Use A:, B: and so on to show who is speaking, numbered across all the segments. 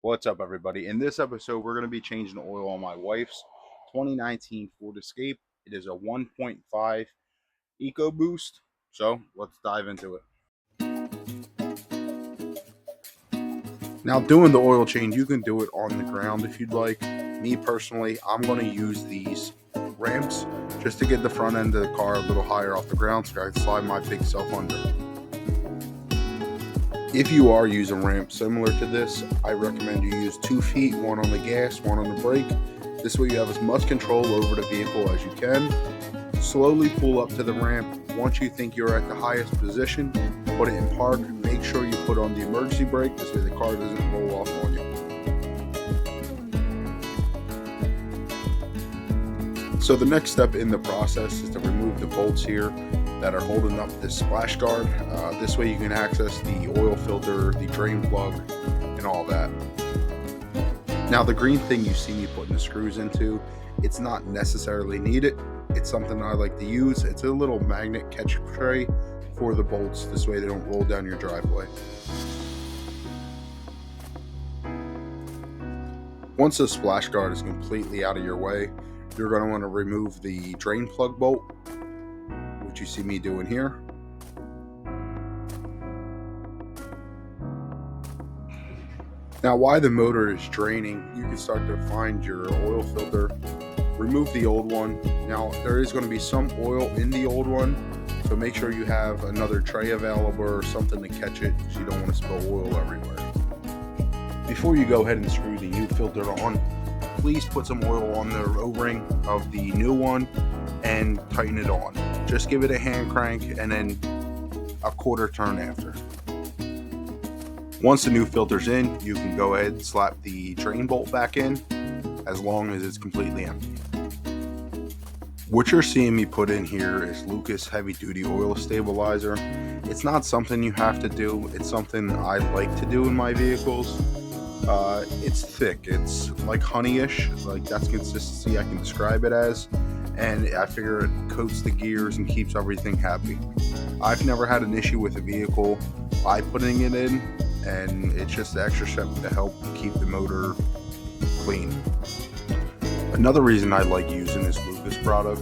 A: What's up, everybody? In this episode, we're going to be changing the oil on my wife's 2019 Ford Escape. It is a 1.5 EcoBoost. So let's dive into it. Now, doing the oil change, you can do it on the ground if you'd like. Me personally, I'm going to use these ramps just to get the front end of the car a little higher off the ground so I can slide my big self under. If you are using ramps similar to this, I recommend you use 2 feet, one on the gas, one on the brake. This way you have as much control over the vehicle as you can. Slowly pull up to the ramp. Once you think you're at the highest position, put it in park. Make sure you put on the emergency brake, this way the car doesn't roll off on you. So the next step in the process is to remove the bolts here that are holding up this splash guard. This way you can access the oil filter, the drain plug, and all that. Now the green thing you see me putting the screws into, it's not necessarily needed. It's something I like to use. It's a little magnet catch tray for the bolts. This way they don't roll down your driveway. Once the splash guard is completely out of your way, you're going to want to remove the drain plug bolt, which you see me doing here. Now, while the motor is draining, you can start to find your oil filter. Remove the old one. Now, there is going to be some oil in the old one, so make sure you have another tray available or something to catch it because you don't want to spill oil everywhere. Before you go ahead and screw the new filter on, please put some oil on the O-ring of the new one and tighten it on. Just give it a hand crank and then a quarter turn after. Once the new filter's in, you can go ahead and slap the drain bolt back in as long as it's completely empty. What you're seeing me put in here is Lucas Heavy Duty Oil Stabilizer. It's not something you have to do. It's something I like to do in my vehicles. It's thick. It's like honey-ish. Like, that's consistency I can describe it as. And I figure it coats the gears and keeps everything happy. I've never had an issue with a vehicle by putting it in, and it's just the extra step to help keep the motor clean. Another reason I like using this Lucas product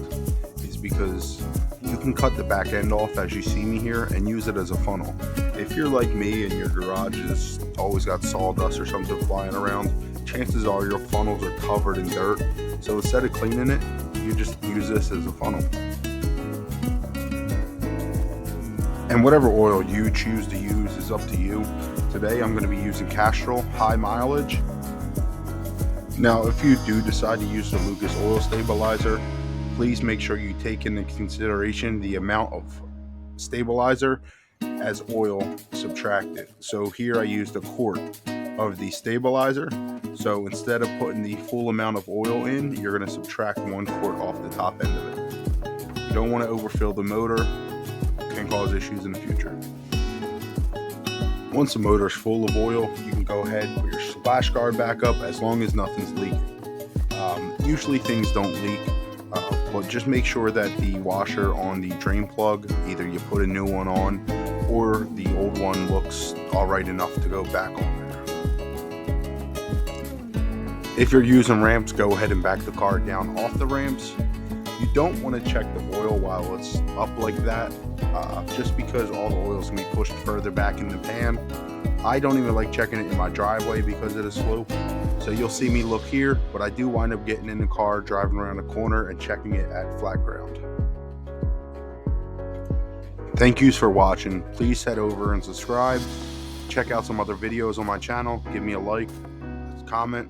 A: is because you can cut the back end off as you see me here and use it as a funnel. If you're like me and your garage has always got sawdust or something flying around, chances are your funnels are covered in dirt. So instead of cleaning it, you just use this as a funnel. And whatever oil you choose to use is up to you. Today I'm going to be using Castrol High Mileage. Now, if you do decide to use the Lucas Oil Stabilizer, please make sure you take into consideration the amount of stabilizer as oil subtracted. So here I used a quart of the stabilizer. So instead of putting the full amount of oil in, you're going to subtract 1 quart off the top end of it. You don't want to overfill the motor. It can cause issues in the future. Once the motor is full of oil, you can go ahead and put your splash guard back up as long as nothing's leaking. Usually things don't leak, but just make sure that the washer on the drain plug, either you put a new one on or the old one looks alright enough to go back on there. If you're using ramps, go ahead and back the car down off the ramps. You don't want to check the oil while it's up like that, just because all the oil is going to be pushed further back in the pan. I don't even like checking it in my driveway because of the slope. So you'll see me look here, but I do wind up getting in the car, driving around the corner and checking it at flat ground. Thank yous for watching. Please head over and subscribe. Check out some other videos on my channel. Give me a like, comment.